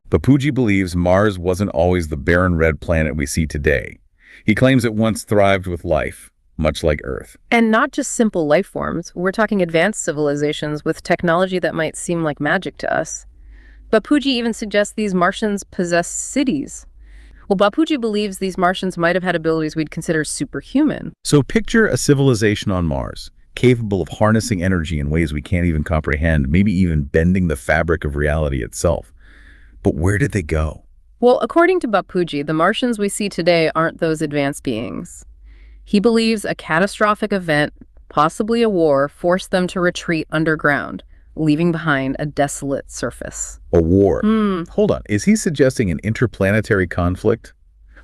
Bapuji believes Mars wasn't always the barren red planet we see today. He claims it once thrived with life, much like Earth. And not just simple life forms. We're talking advanced civilizations with technology that might seem like magic to us. Bapuji even suggests these Martians possess cities. Well, Bapuji believes these Martians might have had abilities we'd consider superhuman. So picture a civilization on Mars, capable of harnessing energy in ways we can't even comprehend, maybe even bending the fabric of reality itself. But where did they go? Well, according to Bapuji, the Martians we see today aren't those advanced beings. He believes a catastrophic event, possibly a war, forced them to retreat underground, leaving behind a desolate surface. A war? Hold on, is he suggesting an interplanetary conflict?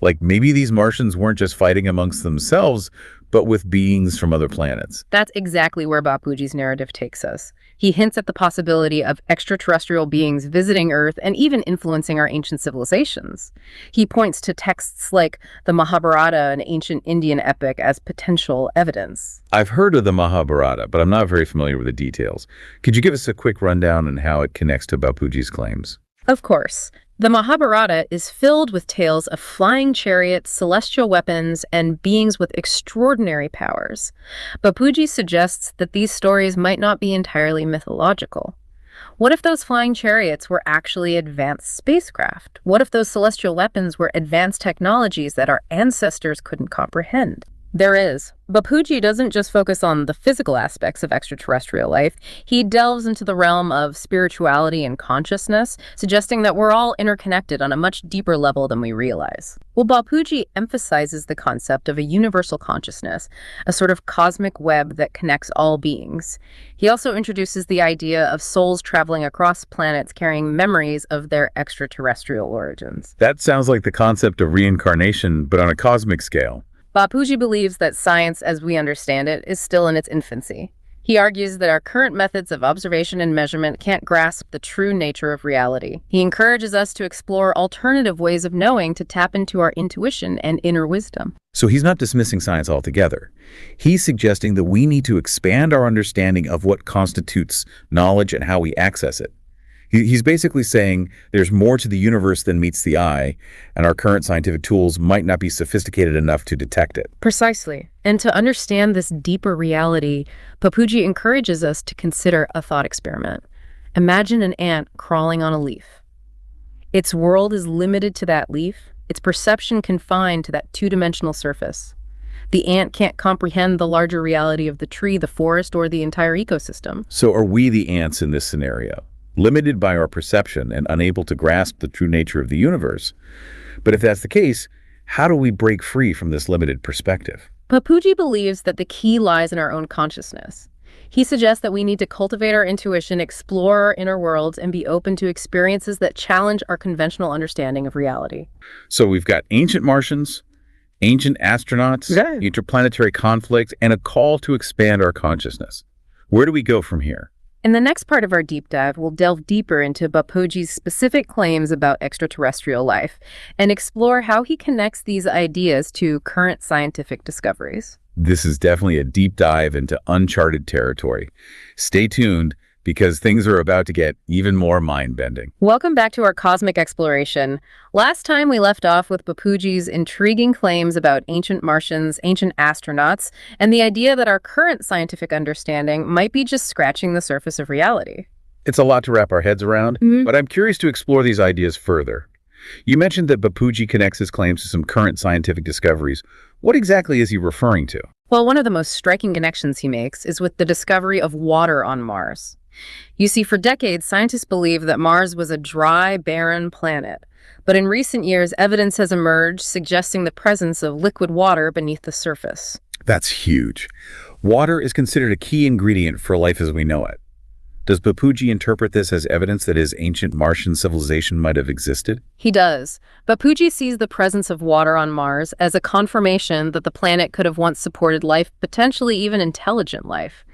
Like maybe these Martians weren't just fighting amongst themselves, but with beings from other planets. That's exactly where Bapuji's narrative takes us. He hints at the possibility of extraterrestrial beings visiting Earth and even influencing our ancient civilizations. He points to texts like the Mahabharata, an ancient Indian epic, as potential evidence. I've heard of the Mahabharata, but I'm not very familiar with the details. Could you give us a quick rundown on how it connects to Bapuji's claims? Of course. The Mahabharata is filled with tales of flying chariots, celestial weapons, and beings with extraordinary powers. Bapuji suggests that these stories might not be entirely mythological. What if those flying chariots were actually advanced spacecraft? What if those celestial weapons were advanced technologies that our ancestors couldn't comprehend? There is. Bapuji doesn't just focus on the physical aspects of extraterrestrial life. He delves into the realm of spirituality and consciousness, suggesting that we're all interconnected on a much deeper level than we realize. Well, Bapuji emphasizes the concept of a universal consciousness, a sort of cosmic web that connects all beings. He also introduces the idea of souls traveling across planets carrying memories of their extraterrestrial origins. That sounds like the concept of reincarnation, but on a cosmic scale. Bapuji believes that science, as we understand it, is still in its infancy. He argues that our current methods of observation and measurement can't grasp the true nature of reality. He encourages us to explore alternative ways of knowing to tap into our intuition and inner wisdom. So he's not dismissing science altogether. He's suggesting that we need to expand our understanding of what constitutes knowledge and how we access it. He's basically saying there's more to the universe than meets the eye, and our current scientific tools might not be sophisticated enough to detect it. Precisely. And to understand this deeper reality, Bapuji encourages us to consider a thought experiment. Imagine an ant crawling on a leaf. Its world is limited to that leaf, its perception confined to that two-dimensional surface. The ant can't comprehend the larger reality of the tree, the forest, or the entire ecosystem. So are we the ants in this scenario? Limited by our perception and unable to grasp the true nature of the universe. But if that's the case, how do we break free from this limited perspective? Bapuji believes that the key lies in our own consciousness. He suggests that we need to cultivate our intuition, explore our inner worlds, and be open to experiences that challenge our conventional understanding of reality. So we've got ancient Martians, ancient astronauts, interplanetary conflict, and a call to expand our consciousness. Where do we go from here? In the next part of our deep dive, we'll delve deeper into Bapuji's specific claims about extraterrestrial life and explore how he connects these ideas to current scientific discoveries. This is definitely a deep dive into uncharted territory. Stay tuned, because things are about to get even more mind-bending. Welcome back to our cosmic exploration. Last time we left off with Bapuji's intriguing claims about ancient Martians, ancient astronauts, and the idea that our current scientific understanding might be just scratching the surface of reality. It's a lot to wrap our heads around, but I'm curious to explore these ideas further. You mentioned that Bapuji connects his claims to some current scientific discoveries. What exactly is he referring to? Well, one of the most striking connections he makes is with the discovery of water on Mars. You see, for decades, scientists believed that Mars was a dry, barren planet. But in recent years, evidence has emerged suggesting the presence of liquid water beneath the surface. That's huge. Water is considered a key ingredient for life as we know it. Does Bapuji interpret this as evidence that his ancient Martian civilization might have existed? He does. Bapuji sees the presence of water on Mars as a confirmation that the planet could have once supported life, potentially even intelligent life.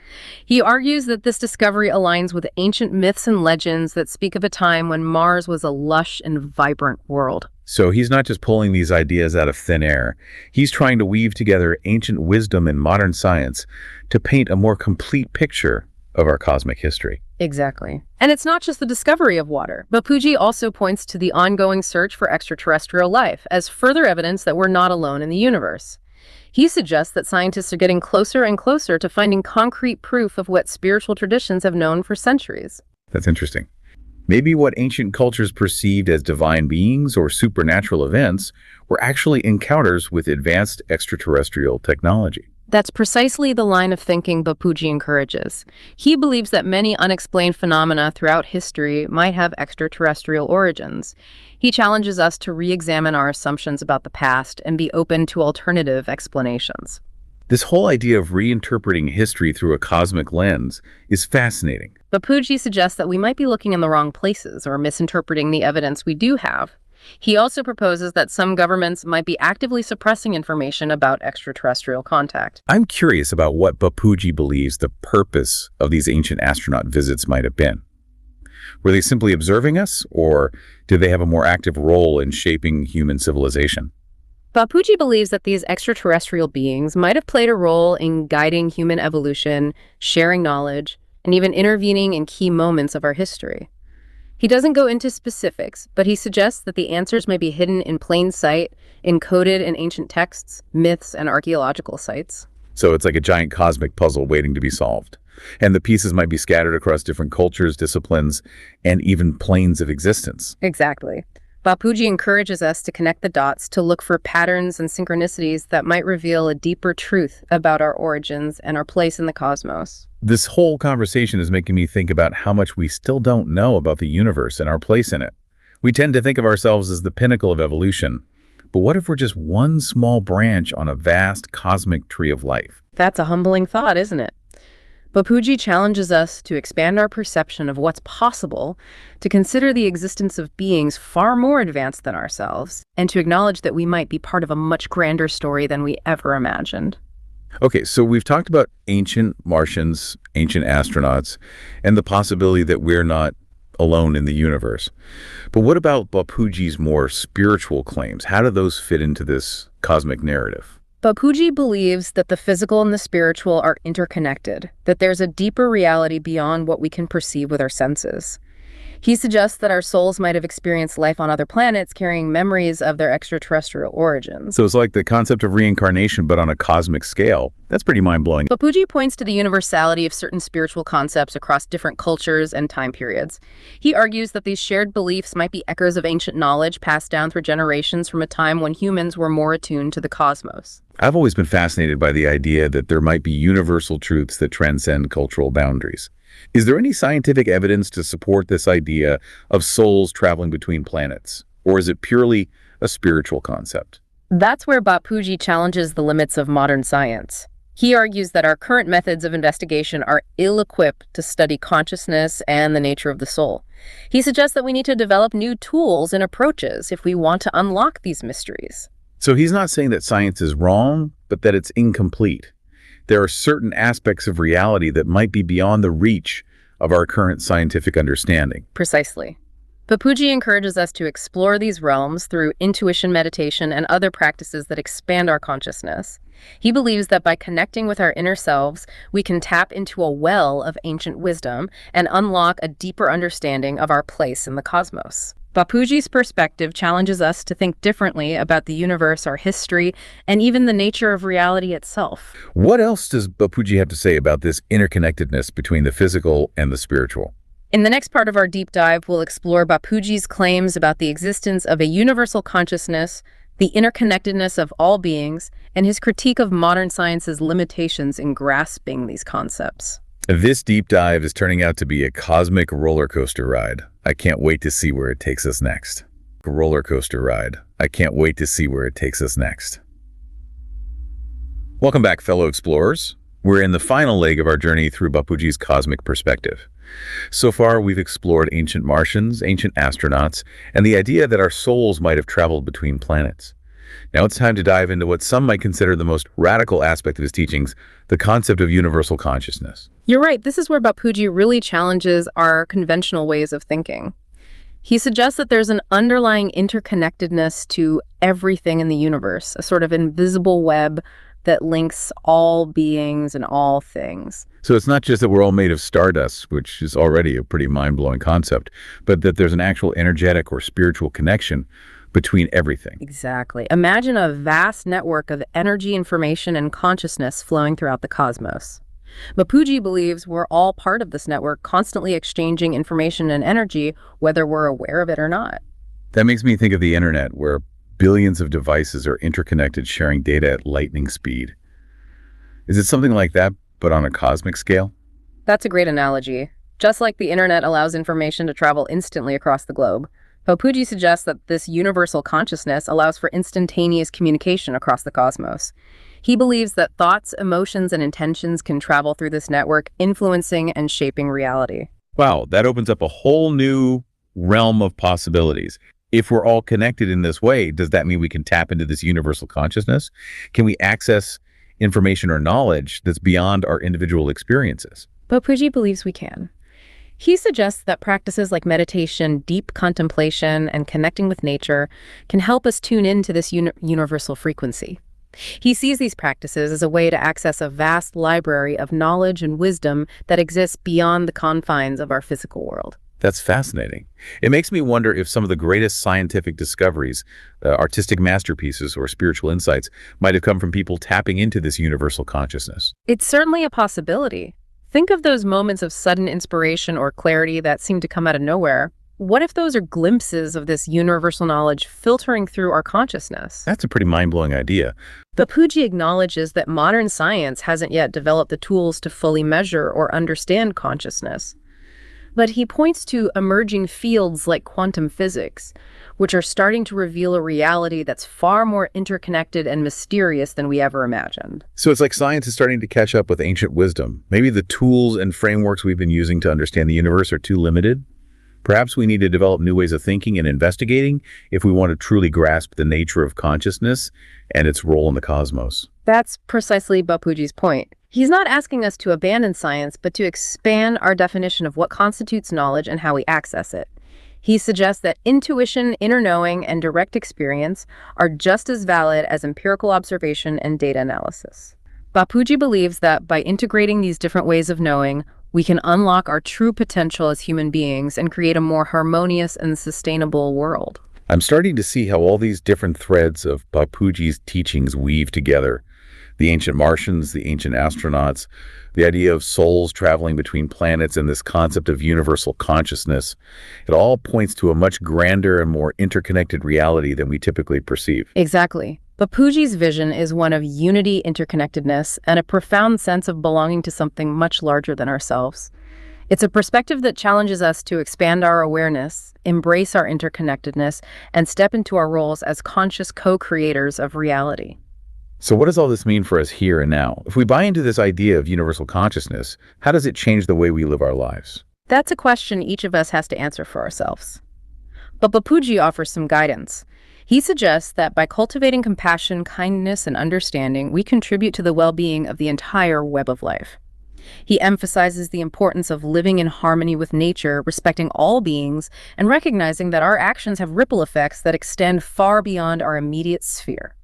He argues that this discovery aligns with ancient myths and legends that speak of a time when Mars was a lush and vibrant world. So he's not just pulling these ideas out of thin air. He's trying to weave together ancient wisdom and modern science to paint a more complete picture of our cosmic history. Exactly. And it's not just the discovery of water. Bapuji also points to the ongoing search for extraterrestrial life as further evidence that we're not alone in the universe. He suggests that scientists are getting closer and closer to finding concrete proof of what spiritual traditions have known for centuries. That's interesting. Maybe what ancient cultures perceived as divine beings or supernatural events were actually encounters with advanced extraterrestrial technology. That's precisely the line of thinking Bapuji encourages. He believes that many unexplained phenomena throughout history might have extraterrestrial origins. He challenges us to re-examine our assumptions about the past and be open to alternative explanations. This whole idea of reinterpreting history through a cosmic lens is fascinating. Bapuji suggests that we might be looking in the wrong places or misinterpreting the evidence we do have. He also proposes that some governments might be actively suppressing information about extraterrestrial contact. I'm curious about what Bapuji believes the purpose of these ancient astronaut visits might have been. Were they simply observing us, or did they have a more active role in shaping human civilization? Bapuji believes that these extraterrestrial beings might have played a role in guiding human evolution, sharing knowledge, and even intervening in key moments of our history. He doesn't go into specifics, but he suggests that the answers may be hidden in plain sight, encoded in ancient texts, myths, and archaeological sites. So it's like a giant cosmic puzzle waiting to be solved. And the pieces might be scattered across different cultures, disciplines, and even planes of existence. Exactly. Bapuji encourages us to connect the dots, to look for patterns and synchronicities that might reveal a deeper truth about our origins and our place in the cosmos. This whole conversation is making me think about how much we still don't know about the universe and our place in it. We tend to think of ourselves as the pinnacle of evolution, but what if we're just one small branch on a vast cosmic tree of life? That's a humbling thought, isn't it? Bapuji challenges us to expand our perception of what's possible, to consider the existence of beings far more advanced than ourselves, and to acknowledge that we might be part of a much grander story than we ever imagined. Okay, so we've talked about ancient Martians, ancient astronauts, and the possibility that we're not alone in the universe. But what about Bapuji's more spiritual claims? How do those fit into this cosmic narrative? Bapuji believes that the physical and the spiritual are interconnected, that there's a deeper reality beyond what we can perceive with our senses. He suggests that our souls might have experienced life on other planets, carrying memories of their extraterrestrial origins. So it's like the concept of reincarnation, but on a cosmic scale. That's pretty mind-blowing. Bapuji points to the universality of certain spiritual concepts across different cultures and time periods. He argues that these shared beliefs might be echoes of ancient knowledge passed down through generations from a time when humans were more attuned to the cosmos. I've always been fascinated by the idea that there might be universal truths that transcend cultural boundaries. Is there any scientific evidence to support this idea of souls traveling between planets? Or is it purely a spiritual concept? That's where Bapuji challenges the limits of modern science. He argues that our current methods of investigation are ill-equipped to study consciousness and the nature of the soul. He suggests that we need to develop new tools and approaches if we want to unlock these mysteries. So he's not saying that science is wrong, but that it's incomplete. There are certain aspects of reality that might be beyond the reach of our current scientific understanding. Precisely. Bapuji encourages us to explore these realms through intuition meditation and other practices that expand our consciousness. He believes that by connecting with our inner selves, we can tap into a well of ancient wisdom and unlock a deeper understanding of our place in the cosmos. Bapuji's perspective challenges us to think differently about the universe, our history, and even the nature of reality itself. What else does Bapuji have to say about this interconnectedness between the physical and the spiritual? In the next part of our deep dive, we'll explore Bapuji's claims about the existence of a universal consciousness, the interconnectedness of all beings, and his critique of modern science's limitations in grasping these concepts. This deep dive is turning out to be a cosmic roller coaster ride. I can't wait to see where it takes us next. A roller coaster ride. I can't wait to see where it takes us next. Welcome back, fellow explorers. We're in the final leg of our journey through Bapuji's cosmic perspective. So far, we've explored ancient Martians, ancient astronauts, and the idea that our souls might have traveled between planets. Now it's time to dive into what some might consider the most radical aspect of his teachings, the concept of universal consciousness. You're right, this is where Bapuji really challenges our conventional ways of thinking. He suggests that there's an underlying interconnectedness to everything in the universe, a sort of invisible web that links all beings and all things. So it's not just that we're all made of stardust, which is already a pretty mind-blowing concept, but that there's an actual energetic or spiritual connection between everything. Exactly. Imagine a vast network of energy, information, and consciousness flowing throughout the cosmos. Mapuji believes we're all part of this network, constantly exchanging information and energy, whether we're aware of it or not. That makes me think of the internet, where billions of devices are interconnected, sharing data at lightning speed. Is it something like that, but on a cosmic scale? That's a great analogy. Just like the internet allows information to travel instantly across the globe, Mapuji suggests that this universal consciousness allows for instantaneous communication across the cosmos. He believes that thoughts, emotions, and intentions can travel through this network, influencing and shaping reality. Wow, that opens up a whole new realm of possibilities. If we're all connected in this way, does that mean we can tap into this universal consciousness? Can we access information or knowledge that's beyond our individual experiences? Mapuji believes we can. He suggests that practices like meditation, deep contemplation, and connecting with nature can help us tune into this universal frequency. He sees these practices as a way to access a vast library of knowledge and wisdom that exists beyond the confines of our physical world. That's fascinating. It makes me wonder if some of the greatest scientific discoveries, artistic masterpieces, or spiritual insights might have come from people tapping into this universal consciousness. It's certainly a possibility. Think of those moments of sudden inspiration or clarity that seem to come out of nowhere. What if those are glimpses of this universal knowledge filtering through our consciousness? That's a pretty mind-blowing idea. Mapuji acknowledges that modern science hasn't yet developed the tools to fully measure or understand consciousness. But he points to emerging fields like quantum physics, which are starting to reveal a reality that's far more interconnected and mysterious than we ever imagined. So it's like science is starting to catch up with ancient wisdom. Maybe the tools and frameworks we've been using to understand the universe are too limited. Perhaps we need to develop new ways of thinking and investigating if we want to truly grasp the nature of consciousness and its role in the cosmos. That's precisely Mapuji's point. He's not asking us to abandon science, but to expand our definition of what constitutes knowledge and how we access it. He suggests that intuition, inner knowing, and direct experience are just as valid as empirical observation and data analysis. Mapuji believes that by integrating these different ways of knowing, we can unlock our true potential as human beings and create a more harmonious and sustainable world. I'm starting to see how all these different threads of Mapuji's teachings weave together. The ancient Martians, the ancient astronauts, the idea of souls traveling between planets, and this concept of universal consciousness. It all points to a much grander and more interconnected reality than we typically perceive. Exactly. Mapuji's vision is one of unity, interconnectedness, and a profound sense of belonging to something much larger than ourselves. It's a perspective that challenges us to expand our awareness, embrace our interconnectedness, and step into our roles as conscious co-creators of reality. So what does all this mean for us here and now? If we buy into this idea of universal consciousness, how does it change the way we live our lives? That's a question each of us has to answer for ourselves. But Mapuji offers some guidance. He suggests that by cultivating compassion, kindness, and understanding, we contribute to the well-being of the entire web of life. He emphasizes the importance of living in harmony with nature, respecting all beings, and recognizing that our actions have ripple effects that extend far beyond our immediate sphere.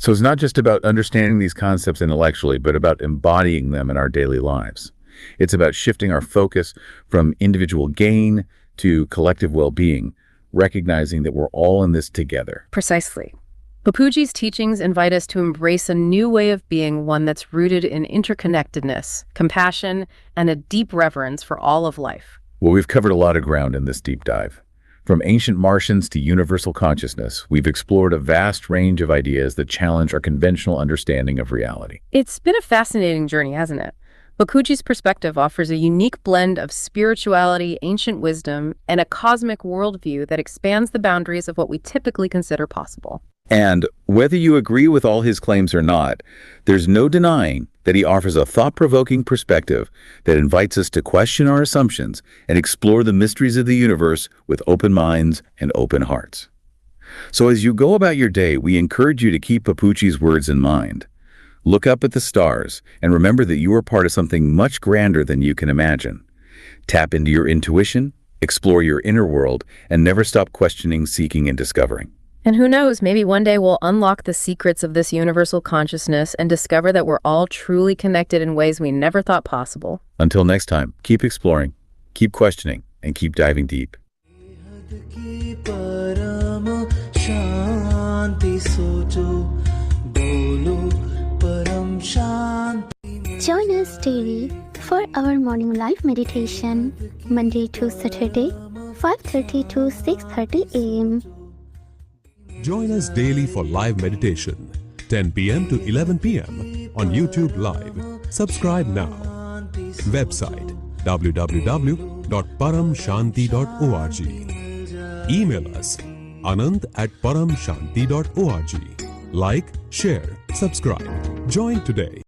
So it's not just about understanding these concepts intellectually, but about embodying them in our daily lives. It's about shifting our focus from individual gain to collective well-being, recognizing that we're all in this together. Precisely. Mapuji's teachings invite us to embrace a new way of being, one that's rooted in interconnectedness, compassion, and a deep reverence for all of life. Well, we've covered a lot of ground in this deep dive. From ancient Martians to universal consciousness, we've explored a vast range of ideas that challenge our conventional understanding of reality. It's been a fascinating journey, hasn't it? Mapuji's perspective offers a unique blend of spirituality, ancient wisdom, and a cosmic worldview that expands the boundaries of what we typically consider possible. And whether you agree with all his claims or not, there's no denying that he offers a thought-provoking perspective that invites us to question our assumptions and explore the mysteries of the universe with open minds and open hearts. So as you go about your day, we encourage you to keep Mapuji's words in mind. Look up at the stars and remember that you are part of something much grander than you can imagine. Tap into your intuition, explore your inner world, and never stop questioning, seeking, and discovering. And who knows, maybe one day we'll unlock the secrets of this universal consciousness and discover that we're all truly connected in ways we never thought possible. Until next time, keep exploring, keep questioning, and keep diving deep. Join us daily for our morning live meditation, Monday to Saturday, 5:30 to 6:30 a.m. Join us daily for live meditation, 10 p.m. to 11 p.m. on YouTube Live. Subscribe now. Website www.paramshanti.org. Email us anand@paramshanti.org. Like, share, subscribe. Join today.